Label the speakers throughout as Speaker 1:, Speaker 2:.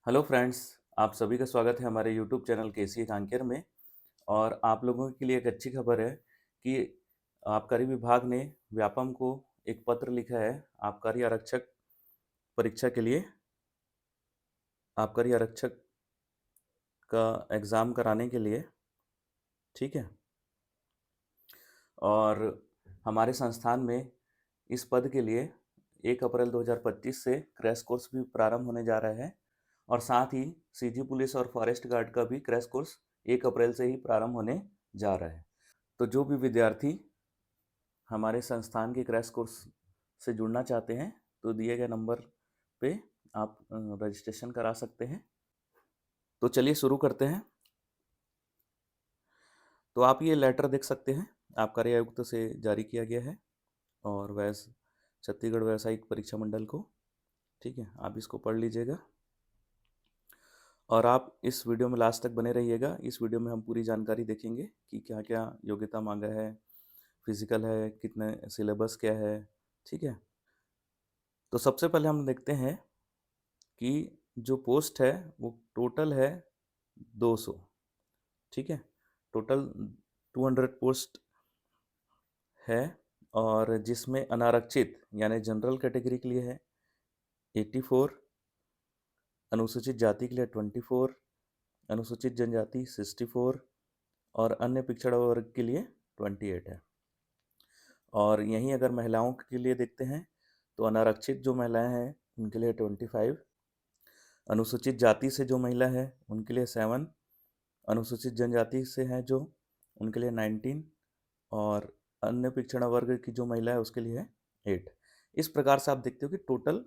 Speaker 1: Hello friends, आप सभी का स्वागत है हमारे यूट्यूब चैनल केसी कांकेर में। और आप लोगों के लिए एक अच्छी खबर है कि आबकारी विभाग ने व्यापम को एक पत्र लिखा है आबकारी आरक्षक परीक्षा के लिए, आबकारी आरक्षक का एग्ज़ाम कराने के लिए। ठीक है। और हमारे संस्थान में इस पद के लिए 1 अप्रैल 2025 से क्रैश कोर्स भी प्रारंभ होने जा रहा है। और साथ ही सीजी पुलिस और फॉरेस्ट गार्ड का भी क्रैश कोर्स 1 अप्रैल से ही प्रारंभ होने जा रहा है। तो जो भी विद्यार्थी हमारे संस्थान के क्रैश कोर्स से जुड़ना चाहते हैं तो दिए गए नंबर पे आप रजिस्ट्रेशन करा सकते हैं। तो चलिए शुरू करते हैं। तो आप ये लेटर देख सकते हैं, आबकारी आयुक्त से जारी किया गया है और छत्तीसगढ़ व्यावसायिक परीक्षा मंडल को। ठीक है, आप इसको पढ़ लीजिएगा और आप इस वीडियो में लास्ट तक बने रहिएगा। इस वीडियो में हम पूरी जानकारी देखेंगे कि क्या क्या योग्यता मांगा है, फिजिकल है, कितने सिलेबस क्या है। ठीक है। तो सबसे पहले हम देखते हैं कि जो पोस्ट है वो टोटल है 200। ठीक है, टोटल 200 पोस्ट है। और जिसमें अनारक्षित यानी जनरल कैटेगरी के लिए है 84, अनुसूचित जाति के लिए 24, अनुसूचित जनजाति 64 और अन्य पिछड़ा वर्ग के लिए 28 है। और यहीं अगर महिलाओं के लिए देखते हैं तो अनारक्षित जो महिलाएं हैं उनके लिए 25, अनुसूचित जाति से जो महिला है उनके लिए 7, अनुसूचित जनजाति से है जो उनके लिए 19 और अन्य पिछड़ा वर्ग की जो महिला है उसके लिए है 8। इस प्रकार से आप देखते हो कि टोटल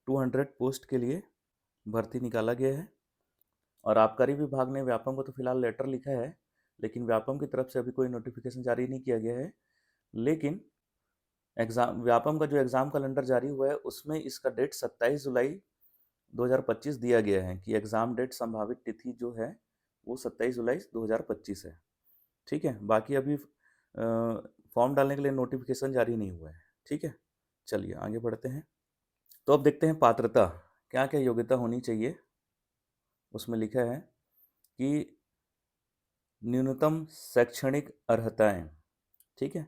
Speaker 1: 200 पोस्ट के लिए भर्ती निकाला गया है। और आबकारी विभाग ने व्यापम को तो फिलहाल लेटर लिखा है, लेकिन व्यापम की तरफ से अभी कोई नोटिफिकेशन जारी नहीं किया गया है। लेकिन एग्ज़ाम व्यापम का जो एग्ज़ाम कैलेंडर जारी हुआ है उसमें इसका डेट 27 जुलाई 2025 दिया गया है कि एग्ज़ाम डेट संभावित तिथि जो है वो 27 जुलाई 2025 है। ठीक है, बाकी अभी फॉर्म डालने के लिए नोटिफिकेशन जारी नहीं हुआ है। ठीक है, चलिए आगे बढ़ते हैं। तो अब देखते हैं पात्रता, क्या क्या योग्यता होनी चाहिए। उसमें लिखा है कि न्यूनतम शैक्षणिक अर्हताएं। ठीक है,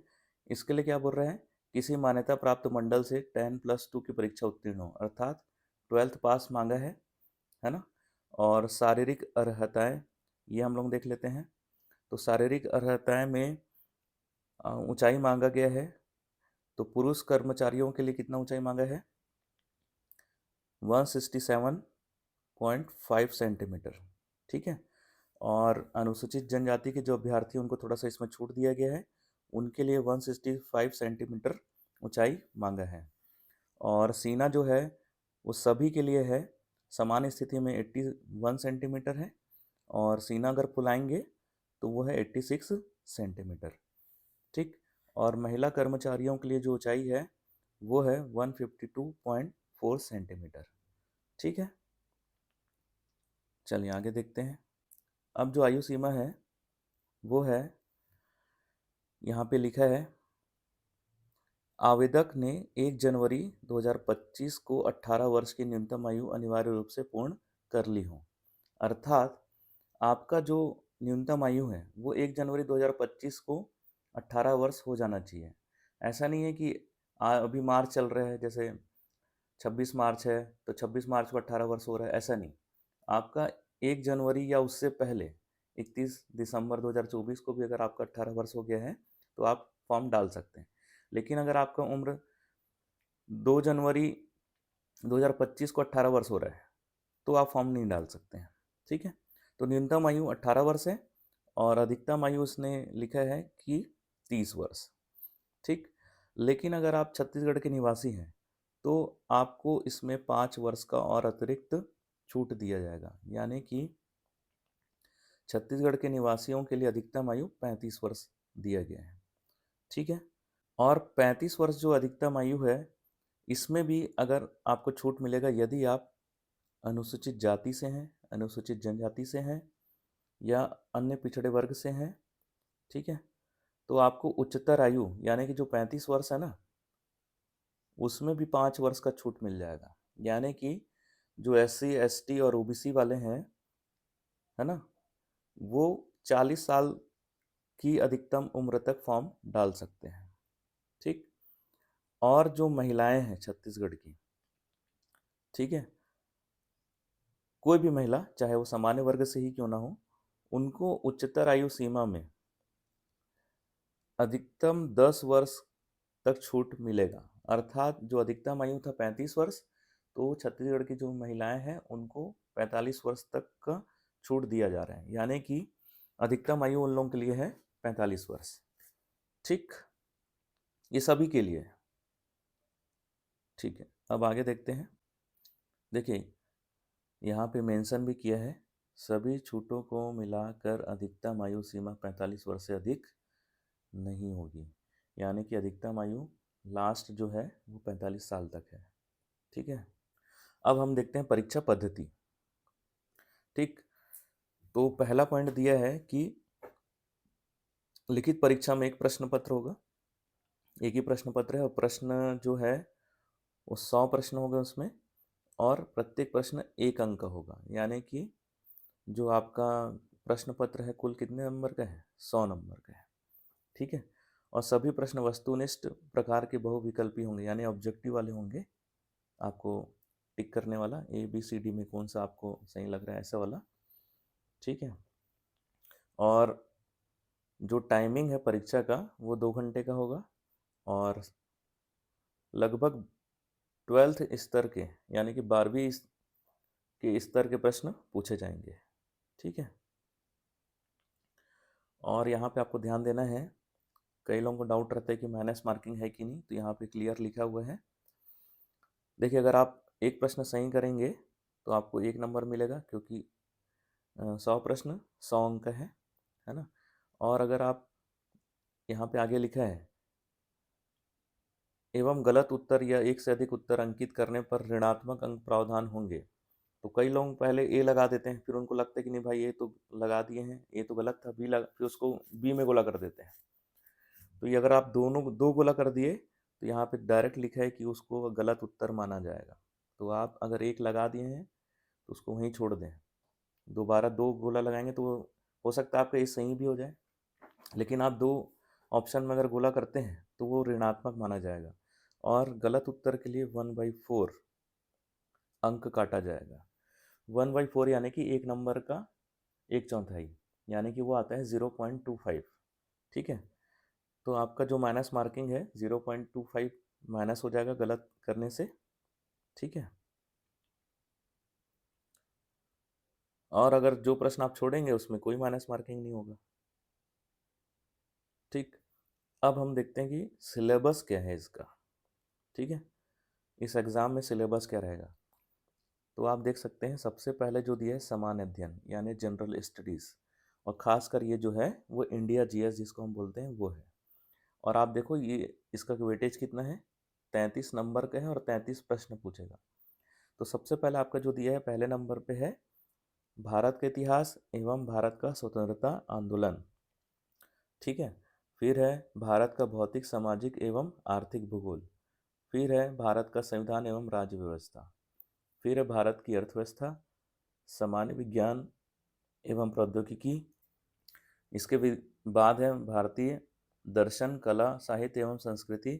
Speaker 1: इसके लिए क्या बोल रहा है, किसी मान्यता प्राप्त मंडल से 10+2 की परीक्षा उत्तीर्ण हो, अर्थात 12th पास मांगा है ना। और शारीरिक अर्हताएं ये हम लोग देख लेते हैं। तो शारीरिक अर्हताएं में ऊंचाई मांगा गया है। तो पुरुष कर्मचारियों के लिए कितना ऊंचाई मांगा है, 167.5 सेंटीमीटर। ठीक है। और अनुसूचित जनजाति के जो अभ्यर्थी उनको थोड़ा सा इसमें छूट दिया गया है, उनके लिए 165 सेंटीमीटर ऊंचाई मांगा है। और सीना जो है वो सभी के लिए है, समान स्थिति में 81 सेंटीमीटर है। और सीना अगर फुलाएंगे तो वो है 86 सेंटीमीटर। ठीक। और महिला कर्मचारियों के लिए जो ऊंचाई है वो है 152.4 सेंटीमीटर। ठीक है, चलिए आगे देखते हैं। अब जो आयु सीमा है वो है, यहाँ पे लिखा है, आवेदक ने 1 जनवरी 2025 को 18 वर्ष की न्यूनतम आयु अनिवार्य रूप से पूर्ण कर ली हो। अर्थात आपका जो न्यूनतम आयु है वो 1 जनवरी 2025 को 18 वर्ष हो जाना चाहिए। ऐसा नहीं है कि अभी मार्च चल रहा है, जैसे 26 मार्च है तो 26 मार्च को 18 वर्ष हो रहा है, ऐसा नहीं। आपका 1 जनवरी या उससे पहले 31 दिसंबर 2024 को भी अगर आपका 18 वर्ष हो गया है तो आप फॉर्म डाल सकते हैं। लेकिन अगर आपका उम्र 2 जनवरी 2025 को 18 वर्ष हो रहा है तो आप फॉर्म नहीं डाल सकते हैं। ठीक है, तो न्यूनतम आयु 18 वर्ष है और अधिकतम आयु उसने लिखा है कि 30 वर्ष। ठीक। लेकिन अगर आप छत्तीसगढ़ के निवासी हैं तो आपको इसमें 5 वर्ष का और अतिरिक्त छूट दिया जाएगा, यानी कि छत्तीसगढ़ के निवासियों के लिए अधिकतम आयु 35 वर्ष दिया गया है। ठीक है। और 35 वर्ष जो अधिकतम आयु है इसमें भी अगर आपको छूट मिलेगा यदि आप अनुसूचित जाति से हैं, अनुसूचित जनजाति से हैं या अन्य पिछड़े वर्ग से हैं। ठीक है, तो आपको उच्चतर आयु यानी कि जो 35 वर्ष है ना उसमें भी 5 वर्ष का छूट मिल जाएगा। यानी कि जो SC ST और OBC वाले हैं, है ना, वो 40 साल की अधिकतम उम्र तक फॉर्म डाल सकते हैं। ठीक। और जो महिलाएं हैं छत्तीसगढ़ की, ठीक है, कोई भी महिला चाहे वो सामान्य वर्ग से ही क्यों ना हो, उनको उच्चतर आयु सीमा में अधिकतम 10 वर्ष तक छूट मिलेगा। अर्थात जो अधिकतम आयु था 35 वर्ष, तो छत्तीसगढ़ की जो महिलाएं हैं उनको 45 वर्ष तक का छूट दिया जा रहा है, यानी कि अधिकतम आयु उन लोगों के लिए है 45 वर्ष। ठीक, ये सभी के लिए है। ठीक है, अब आगे देखते हैं। देखिए यहाँ पे मेंशन भी किया है, सभी छूटों को मिलाकर अधिकतम आयु सीमा 45 वर्ष से अधिक नहीं होगी, यानी कि अधिकतम आयु लास्ट जो है वो 45 साल तक है। ठीक है, अब हम देखते हैं परीक्षा पद्धति। ठीक, तो पहला पॉइंट दिया है कि लिखित परीक्षा में एक प्रश्न पत्र होगा, एक ही प्रश्न पत्र है, और प्रश्न जो है वो 100 प्रश्न होगा उसमें, और प्रत्येक प्रश्न 1 अंक का होगा, यानी कि जो आपका प्रश्न पत्र है कुल कितने नंबर का है, 100 नंबर का है। ठीक है, और सभी प्रश्न वस्तुनिष्ठ प्रकार के बहुविकल्पी होंगे, यानी ऑब्जेक्टिव वाले होंगे, आपको टिक करने वाला ABCD में कौन सा आपको सही लग रहा है ऐसा वाला। ठीक है, और जो टाइमिंग है परीक्षा का वो 2 घंटे का होगा, और लगभग 12th स्तर के यानी कि 12वीं के स्तर के प्रश्न पूछे जाएंगे। ठीक है, और यहाँ पे आपको ध्यान देना है, कई लोगों को डाउट रहता है कि माइनस मार्किंग है कि नहीं, तो यहाँ पे क्लियर लिखा हुआ है। देखिए अगर आप एक प्रश्न सही करेंगे तो आपको 1 नंबर मिलेगा, क्योंकि 100 प्रश्न 100 अंक है ना। और अगर आप यहाँ पे आगे लिखा है एवं गलत उत्तर या एक से अधिक उत्तर अंकित करने पर ऋणात्मक अंक प्रावधान होंगे, तो कई लोग पहले ए लगा देते हैं, फिर उनको लगता है कि नहीं भाई ये तो लगा दिए हैं, ये तो गलत था, बी लगा, फिर उसको बी में गोला कर देते हैं। तो ये अगर आप दोनों 2 गोला कर दिए तो यहाँ पे डायरेक्ट लिखा है कि उसको गलत उत्तर माना जाएगा। तो आप अगर 1 लगा दिए हैं तो उसको वहीं छोड़ दें, दोबारा 2 गोला लगाएंगे तो हो सकता है आपका ये सही भी हो जाए, लेकिन आप 2 ऑप्शन में अगर गोला करते हैं तो वो ऋणात्मक माना जाएगा, और गलत उत्तर के लिए 1/4 अंक काटा जाएगा। 1/4 यानी कि 1 नंबर का 1/4, यानी कि वो आता है 0.25। ठीक है, तो आपका जो माइनस मार्किंग है 0.25 माइनस हो जाएगा गलत करने से। ठीक है, और अगर जो प्रश्न आप छोड़ेंगे उसमें कोई माइनस मार्किंग नहीं होगा। ठीक, अब हम देखते हैं कि सिलेबस क्या है इसका। ठीक है, इस एग्ज़ाम में सिलेबस क्या रहेगा, तो आप देख सकते हैं सबसे पहले जो दिया है सामान्य अध्ययन यानी जनरल स्टडीज़, और ख़ासकर ये जो है वो इंडिया GS जिसको हम बोलते हैं वो है। और आप देखो ये इसका वेटेज कितना है, 33 नंबर का है, और 33 प्रश्न पूछेगा। तो सबसे पहले आपका जो दिया है पहले नंबर पे है भारत का इतिहास एवं भारत का स्वतंत्रता आंदोलन। ठीक है, फिर है भारत का भौतिक सामाजिक एवं आर्थिक भूगोल, फिर है भारत का संविधान एवं राज्य व्यवस्था, फिर है भारत की अर्थव्यवस्था, सामान्य विज्ञान एवं प्रौद्योगिकी, इसके बाद है भारतीय दर्शन कला साहित्य एवं संस्कृति,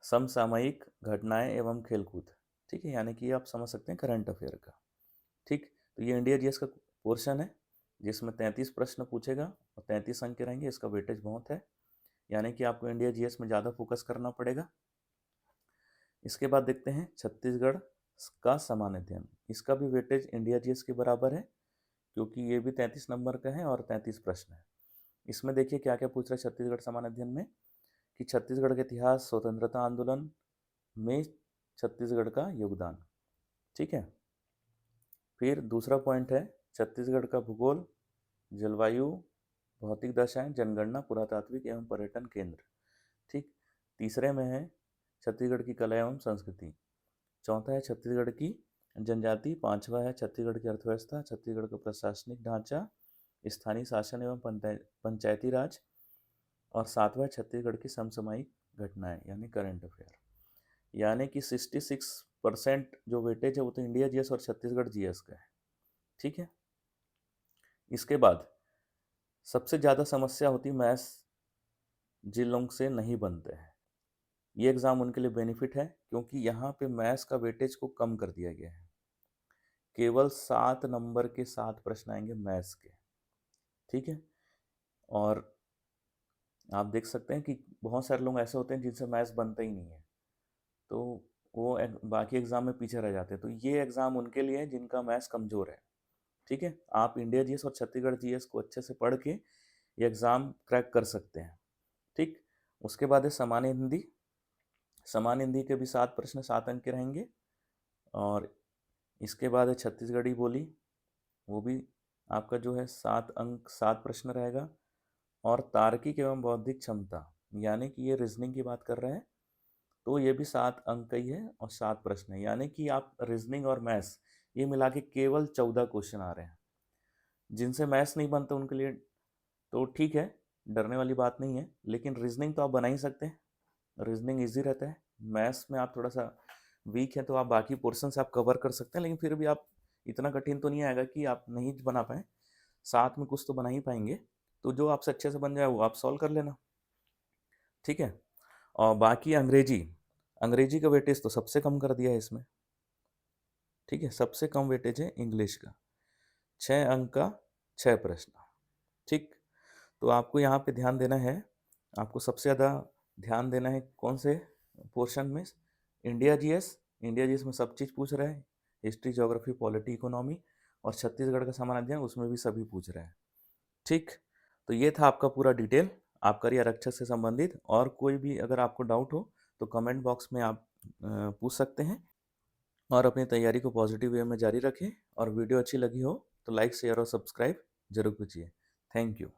Speaker 1: समसामयिक घटनाएं एवं खेलकूद। ठीक है, यानी कि आप समझ सकते हैं करंट अफेयर का। ठीक, तो ये इंडिया GS का पोर्शन है जिसमें 33 प्रश्न पूछेगा और 33 अंक के रहेंगे, इसका वेटेज बहुत है, यानी कि आपको इंडिया GS में ज़्यादा फोकस करना पड़ेगा। इसके बाद देखते हैं छत्तीसगढ़ का सामान्य अध्ययन, इसका भी वेटेज इंडिया GS के बराबर है, क्योंकि ये भी 33 नंबर का है और 33 प्रश्न है। इसमें देखिए क्या क्या पूछ रहा है छत्तीसगढ़ सामान्य अध्ययन में, कि छत्तीसगढ़ के इतिहास, स्वतंत्रता आंदोलन में छत्तीसगढ़ का योगदान। ठीक है, फिर दूसरा पॉइंट है छत्तीसगढ़ का भूगोल, जलवायु, भौतिक दशाएं, जनगणना, पुरातात्विक एवं पर्यटन केंद्र। ठीक, तीसरे में है छत्तीसगढ़ की कला एवं संस्कृति, चौथा है छत्तीसगढ़ की जनजाति, पांचवा है छत्तीसगढ़ की अर्थव्यवस्था, छत्तीसगढ़ का प्रशासनिक ढांचा, स्थानीय शासन एवं पंचायती राज, और सातवां छत्तीसगढ़ की समसामयिक घटनाएं यानी करंट अफेयर। यानी कि 66% जो वेटेज है वो तो इंडिया जीएस और छत्तीसगढ़ जीएस का है। ठीक है, इसके बाद सबसे ज़्यादा समस्या होती है मैथ्स जिन लोगों से नहीं बनते हैं। ये एग्ज़ाम उनके लिए बेनिफिट है क्योंकि यहाँ पे मैथ्स का वेटेज को कम कर दिया गया है। केवल 7 नंबर के 7 प्रश्न आएंगे मैथ्स के। ठीक है, और आप देख सकते हैं कि बहुत सारे लोग ऐसे होते हैं जिनसे मैथ्स बनता ही नहीं है, तो वो बाकी एग्ज़ाम में पीछे रह जाते हैं। तो ये एग्ज़ाम उनके लिए है जिनका मैथ्स कमज़ोर है। ठीक है, आप इंडिया जीएस और छत्तीसगढ़ जीएस को अच्छे से पढ़ के ये एग्ज़ाम क्रैक कर सकते हैं। ठीक, उसके बाद है सामान्य हिंदी। सामान्य हिंदी के भी 7 प्रश्न 7 अंक के रहेंगे। और इसके बाद है छत्तीसगढ़ी बोली, वो भी आपका जो है 7 अंक 7 प्रश्न रहेगा। और तार्किक एवं बौद्धिक क्षमता, यानी कि ये रीजनिंग की बात कर रहे हैं, तो ये भी 7 अंक का ही है और 7 प्रश्न है, यानी कि आप रीजनिंग और मैथ्स ये मिला के केवल 14 क्वेश्चन आ रहे हैं। जिनसे मैथ्स नहीं बनता उनके लिए तो ठीक है, डरने वाली बात नहीं है, लेकिन रीजनिंग तो आप बना ही सकते हैं, रीजनिंग ईजी रहता है। मैथ्स में आप थोड़ा सा वीक है तो आप बाकी पोर्शन से आप कवर कर सकते हैं, लेकिन फिर भी आप इतना कठिन तो नहीं आएगा कि आप नहीं बना पाए, साथ में कुछ तो बना ही पाएंगे। तो जो आपसे अच्छे से बन जाए वो आप सॉल्व कर लेना। ठीक है, और बाकी अंग्रेजी, अंग्रेजी का वेटेज तो सबसे कम कर दिया है इसमें। ठीक है, सबसे कम वेटेज है इंग्लिश का, 6 अंक का 6 प्रश्न। ठीक, तो आपको यहाँ पे ध्यान देना है, आपको सबसे ज़्यादा ध्यान देना है कौन से पोर्शन में, इंडिया जीएस। इंडिया जीएस में सब चीज़ पूछ रहा है, हिस्ट्री, ज्योग्राफी, पॉलिटी, इकोनॉमी। और छत्तीसगढ़ का सामान्य अध्ययन उसमें भी सभी पूछ रहे हैं। ठीक, तो ये था आपका पूरा डिटेल आपका आरक्षक से संबंधित। और कोई भी अगर आपको डाउट हो तो कमेंट बॉक्स में आप पूछ सकते हैं। और अपनी तैयारी को पॉजिटिव वे में जारी रखें। और वीडियो अच्छी लगी हो तो लाइक, शेयर और सब्सक्राइब जरूर कीजिए। Thank you.